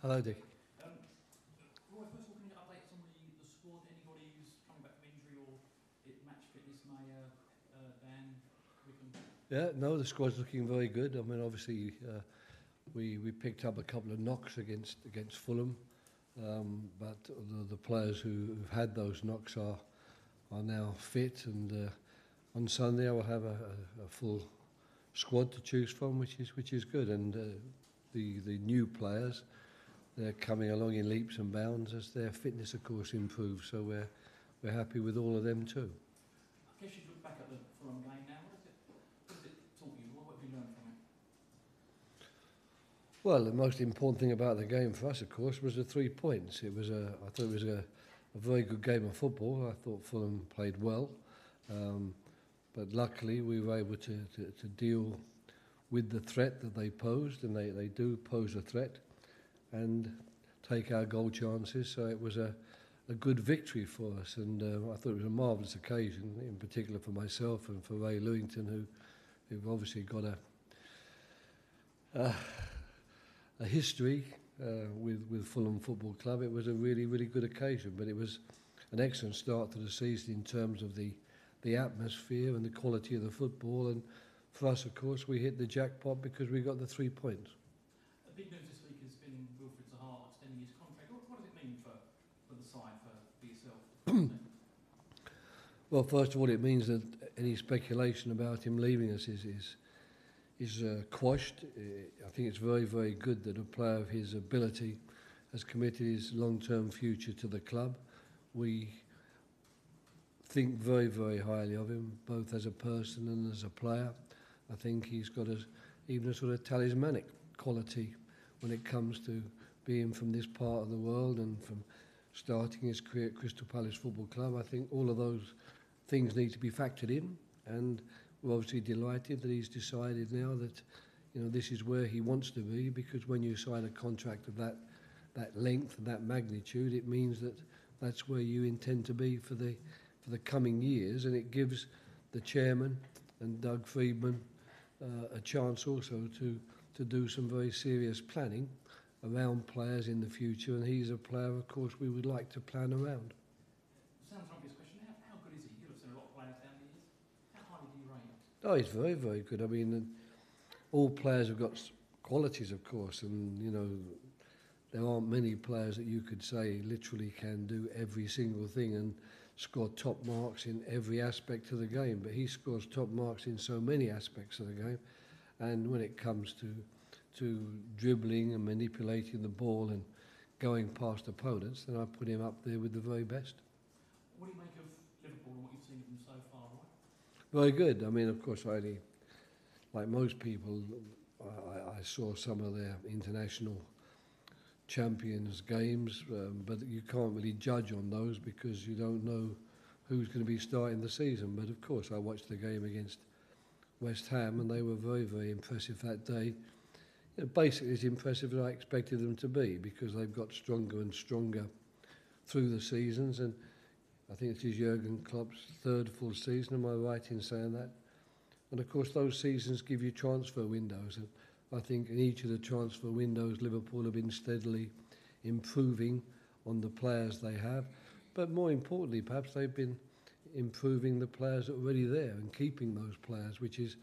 Hello, Dick. Roy, first of all, can you update us on the squad? Anybody who's coming back from injury or match fitness may Dan Wickham? Yeah, no, the squad's looking very good. I mean, obviously, we picked up a couple of knocks against Fulham, but the players who've had those knocks are now fit, and on Sunday I will have a full squad to choose from, which is good. And the new players, they're coming along in leaps and bounds as their fitness, of course, improves. So we're happy with all of them too. I guess you look back at the Fulham game now. What has it taught you? What have you learned from it? Well, the most important thing about the game for us, of course, was the 3 points. I thought it was a very good game of football. I thought Fulham played well, but luckily we were able to deal with the threat that they posed, and they do pose a threat, and take our goal chances. So it was a good victory for us, and I thought it was a marvellous occasion, in particular for myself and for Ray Lewington, who've obviously got a history with Fulham Football Club. It was a really, really good occasion, but it was an excellent start to the season in terms of the atmosphere and the quality of the football. And for us, of course, we hit the jackpot because we got the 3 points. The big news this week has been Wilfried Zaha extending his contract. What does it mean for the side, for yourself? Well, first of all, it means that any speculation about him leaving us is quashed. I think it's very, very good that a player of his ability has committed his long-term future to the club. We think very, very highly of him, both as a person and as a player. I think he's got even a sort of talismanic quality when it comes to being from this part of the world and from starting his career at Crystal Palace Football Club. I think all of those things need to be factored in, and we're obviously delighted that he's decided now that this is where he wants to be, because when you sign a contract of that length and that magnitude, it means that that's where you intend to be for the coming years, and it gives the chairman and Doug Friedman a chance also to do some very serious planning around players in the future, and he's a player, of course, we would like to plan around. Sounds an obvious question. How good is he? You've seen a lot of players down the years. How highly do you rate him? Oh, he's very, very good. I mean, all players have got qualities, of course, and there aren't many players that you could say literally can do every single thing and score top marks in every aspect of the game, but he scores top marks in so many aspects of the game. And when it comes to dribbling and manipulating the ball and going past opponents, then I put him up there with the very best. What do you make of Liverpool and what you've seen of them so far, Roy? Very good. I mean, of course, like most people, I saw some of their international champions games, but you can't really judge on those because you don't know who's going to be starting the season. But of course I watched the game against West Ham, and they were very, very impressive that day. Basically as impressive as I expected them to be, because they've got stronger and stronger through the seasons, and I think it is Jurgen Klopp's third full season, am I right in saying that? And of course those seasons give you transfer windows, and I think in each of the transfer windows, Liverpool have been steadily improving on the players they have. But more importantly, perhaps they've been improving the players that are already there and keeping those players, which is,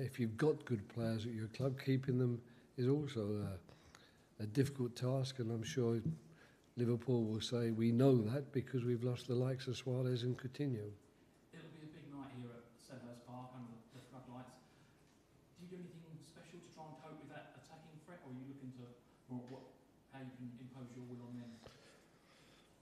if you've got good players at your club, keeping them is also a difficult task. And I'm sure Liverpool will say, we know that because we've lost the likes of Suarez and Coutinho. It'll be a big night here at Selhurst Park under the floodlights. Do you do anything special to try and cope with that attacking threat, or are you looking to how you can impose your will on them?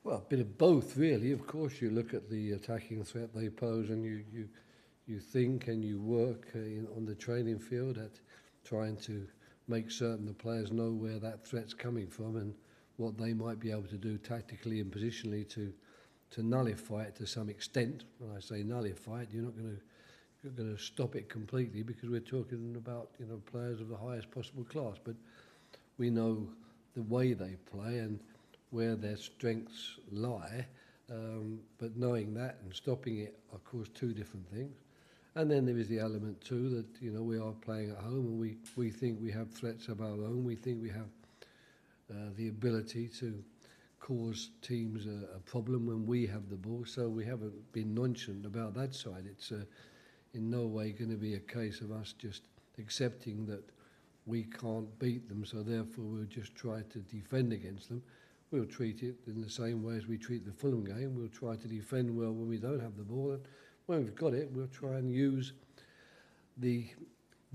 Well, a bit of both, really. Of course, you look at the attacking threat they pose, and you think and you work on the training field at trying to make certain the players know where that threat's coming from and what they might be able to do tactically and positionally to nullify it to some extent. When I say nullify it, you're not going to stop it completely, because we're talking about players of the highest possible class, but we know the way they play and where their strengths lie, but knowing that and stopping it are, of course, two different things. And then there is the element too that we are playing at home, and we think we have threats of our own. We think we have the ability to cause teams a problem when we have the ball, so we haven't been nonchalant about that side. It's in no way going to be a case of us just accepting that we can't beat them, so therefore we'll just try to defend against them. We'll treat it in the same way as we treat the Fulham game. We'll try to defend well when we don't have the ball, and when we've got it, we'll try and use the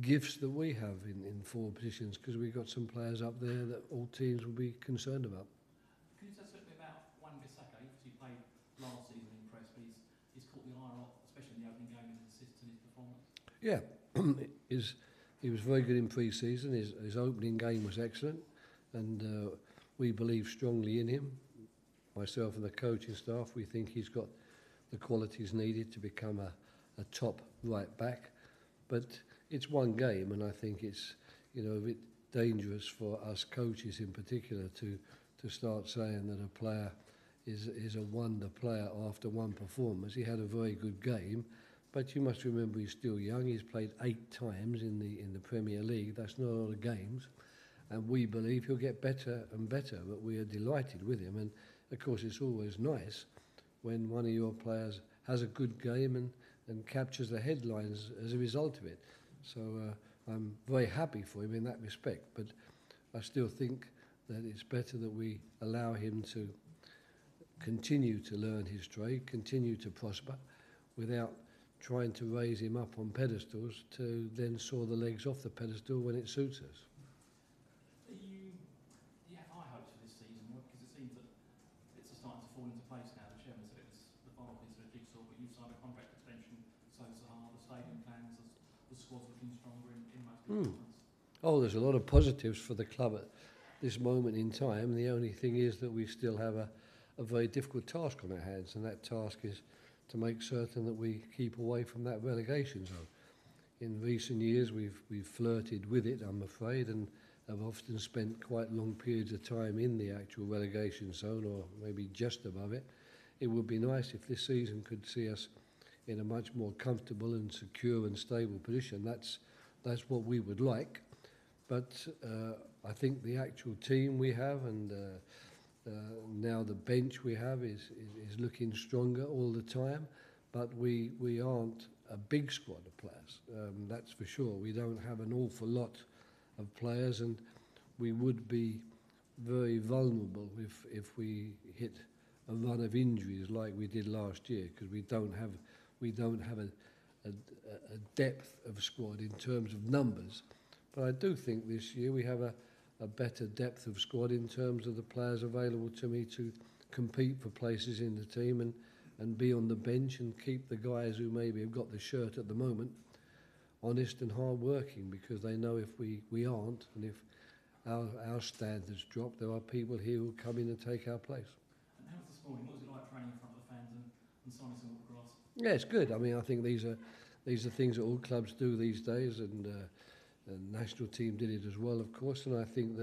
gifts that we have in forward positions, because we've got some players up there that all teams will be concerned about. Can you tell us a little bit about Benteke? He played last season in press, but he's caught the eye a lot, especially in the opening game, his assists and his performance. Yeah, he was very good in pre-season. His opening game was excellent, and we believe strongly in him. Myself and the coaching staff, we think he's got the qualities needed to become a top right back. But it's one game, and I think it's a bit dangerous for us coaches in particular to start saying that a player is a wonder player after one performance. He had a very good game, but you must remember he's still young. He's played 8 times in the Premier League. That's not a lot of games, and we believe he'll get better and better. But we are delighted with him, and of course it's always nice when one of your players has a good game and captures the headlines as a result of it. So I'm very happy for him in that respect, but I still think that it's better that we allow him to continue to learn his trade, continue to prosper, without trying to raise him up on pedestals to then saw the legs off the pedestal when it suits us. Do you have high hopes for this season? Because it seems that it's starting to fall into place now. The chairman said it was the final piece of the jigsaw, but you've signed a contract extension, so Zaha, the stadium plans, the squad's looking stronger in most departments. Oh, there's a lot of positives for the club at this moment in time. The only thing is that we still have a very difficult task on our hands, and that task is to make certain that we keep away from that relegation zone. In recent years, we've flirted with it, I'm afraid, and have often spent quite long periods of time in the actual relegation zone, or maybe just above it. It would be nice if this season could see us in a much more comfortable and secure and stable position. That's what we would like. But I think the actual team we have, and now the bench we have is looking stronger all the time. But we aren't a big squad of players, that's for sure. We don't have an awful lot of players, and we would be very vulnerable if we hit a run of injuries like we did last year, because we don't have a depth of squad in terms of numbers. But I do think this year we have a better depth of squad in terms of the players available to me to compete for places in the team and be on the bench and keep the guys who maybe have got the shirt at the moment honest and hard working, because they know if we aren't, and if our standards drop, there are people here who come in and take our place. And how was this morning? What was it like training in front of the fans and signing some autographs? Yeah, it's good. I mean, I think these are things that all clubs do these days, and the national team did it as well, of course, and I think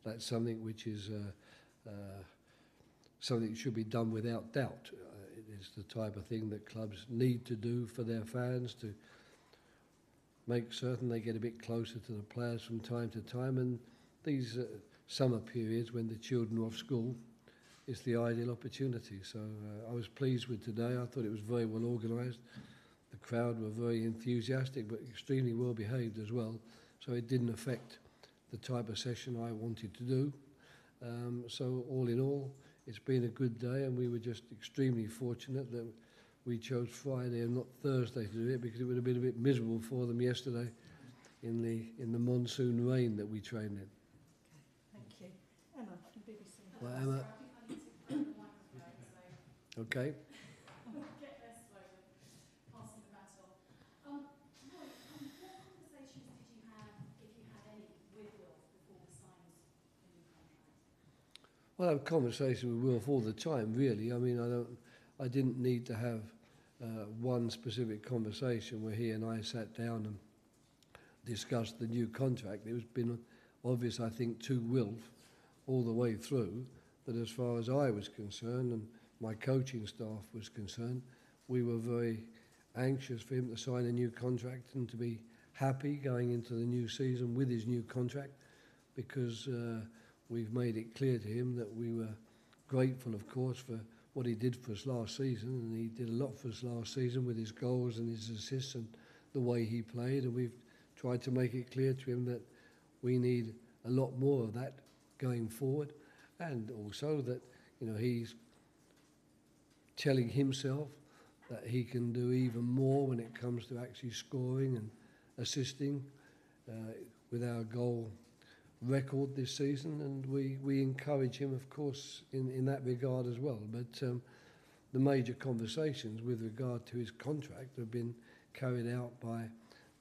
that's something which is something that should be done without doubt. It is the type of thing that clubs need to do for their fans, to make certain they get a bit closer to the players from time to time, and these summer periods when the children are off school is the ideal opportunity. So I was pleased with today. I thought it was very well organised. The crowd were very enthusiastic but extremely well behaved as well, so it didn't affect the type of session I wanted to do. So all in all, it's been a good day, and we were just extremely fortunate that we chose Friday and not Thursday to do it, because it would have been a bit miserable for them yesterday in the monsoon rain that we trained in. Thank you. Emma from BBC. Well, Emma. Okay. Get there slowly, passing the baton. Roy, what conversations did you have, if you had any, with Wilf before we signed the new contract? Well, I have conversations with Wilf all the time, really. I mean, I didn't need to have one specific conversation where he and I sat down and discussed the new contract. It was been obvious, I think, to Wilf all the way through that as far as I was concerned and my coaching staff was concerned, we were very anxious for him to sign a new contract and to be happy going into the new season with his new contract, because we've made it clear to him that we were grateful, of course, for what he did for us last season, and he did a lot for us last season with his goals and his assists and the way he played, and we've tried to make it clear to him that we need a lot more of that going forward, and also that, you know, he's telling himself that he can do even more when it comes to actually scoring and assisting with our goal record this season, and we encourage him, of course, in that regard as well. But the major conversations with regard to his contract have been carried out by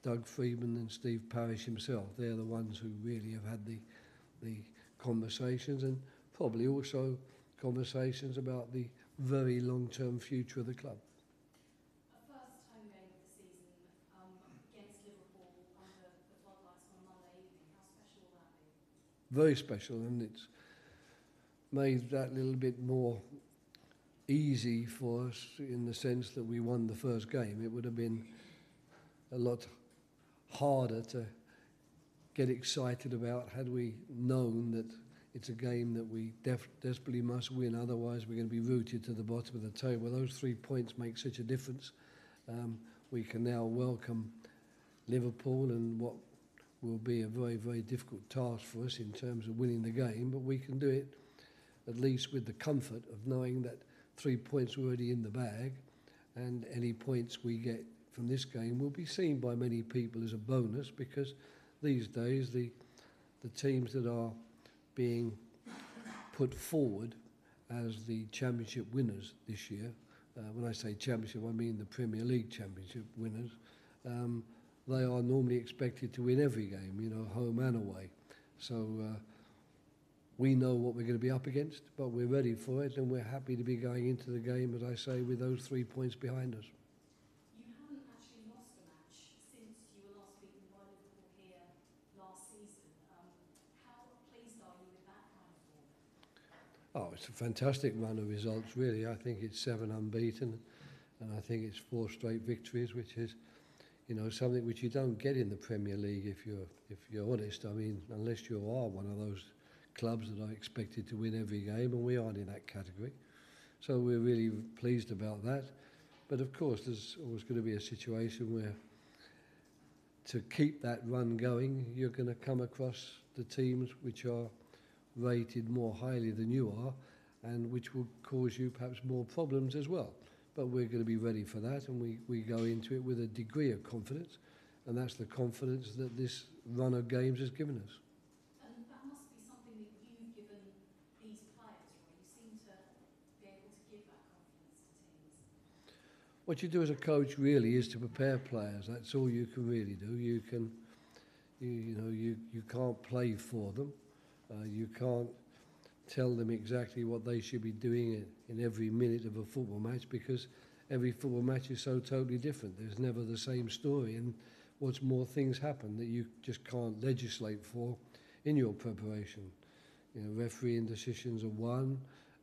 Doug Freedman and Steve Parish himself. They're the ones who really have had the conversations, and probably also conversations about the very long-term future of the club. A first home game of the season against Liverpool under the floodlights on a Monday evening. How special will that be? Very special, and it's made that little bit more easy for us in the sense that we won the first game. It would have been a lot harder to get excited about had we known that it's a game that we desperately must win, otherwise we're going to be rooted to the bottom of the table. Those 3 points make such a difference. We can now welcome Liverpool and what will be a very, very difficult task for us in terms of winning the game, but we can do it at least with the comfort of knowing that 3 points are already in the bag, and any points we get from this game will be seen by many people as a bonus, because these days the teams that are being put forward as the championship winners this year, when I say championship I mean the Premier League championship winners, they are normally expected to win every game, you know, home and away. So we know what we're going to be up against, but we're ready for it, and we're happy to be going into the game, as I say, with those 3 points behind us. You haven't actually lost a match since you were last beaten by Liverpool here last season. How pleased are you with that kind of form? Oh, it's a fantastic run of results, really. I think it's 7 unbeaten, and I think it's 4 straight victories, which is, you know, something which you don't get in the Premier League if you're honest. I mean, unless you are one of those clubs that are expected to win every game, and we aren't in that category. So we're really pleased about that. But of course, there's always going to be a situation where to keep that run going, you're going to come across the teams which are rated more highly than you are, and which will cause you perhaps more problems as well. But we're going to be ready for that, and we go into it with a degree of confidence, and that's the confidence that this run of games has given us. And that must be something that you've given these players, Roy. You seem to be able to give that confidence to teams. What you do as a coach really is to prepare players. That's all you can really do. You can't play for them. You can't tell them exactly what they should be doing in every minute of a football match, because every football match is so totally different. There's never the same story, and what's more, things happen that you just can't legislate for in your preparation. You know, refereeing decisions are one,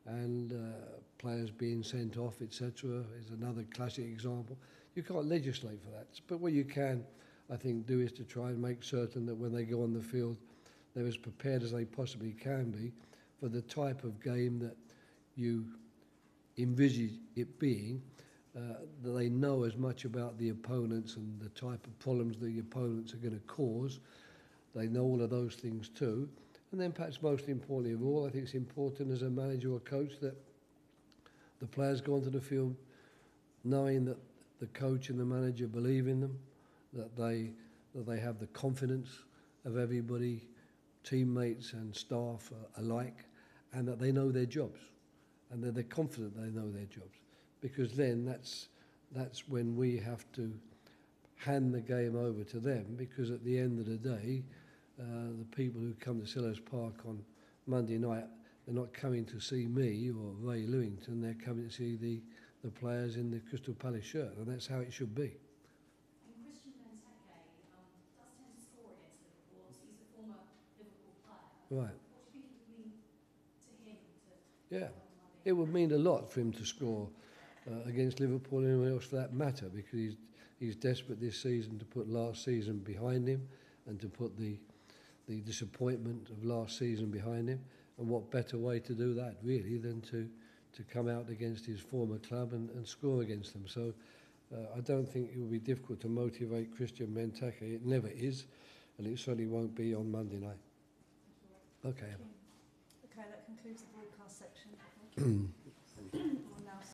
and players being sent off, etc., is another classic example. You can't legislate for that, but what you can, I think, do is to try and make certain that when they go on the field, they're as prepared as they possibly can be for the type of game that you envisage it being, that they know as much about the opponents and the type of problems the opponents are going to cause. They know all of those things too. And then perhaps most importantly of all, I think it's important as a manager or coach that the players go onto the field knowing that the coach and the manager believe in them, that they have the confidence of everybody, teammates and staff alike, and that they know their jobs, and that they're confident they know their jobs, because then that's when we have to hand the game over to them, because at the end of the day, the people who come to Selhurst Park on Monday night, they're not coming to see me or Ray Lewington, they're coming to see the players in the Crystal Palace shirt, and that's how it should be. And Christian Benteke does tend to score against Liverpool. He's a former Liverpool player. Right. What do you think it would mean to him to Yeah, it would mean a lot for him to score against Liverpool and anyone else for that matter, because he's desperate this season to put last season behind him and to put the the disappointment of last season behind him, and what better way to do that really than to come out against his former club and score against them. So I don't think it will be difficult to motivate Christian Benteke. It never is, and it certainly won't be on Monday night. Okay. Okay, that concludes the broadcast section. Thank you.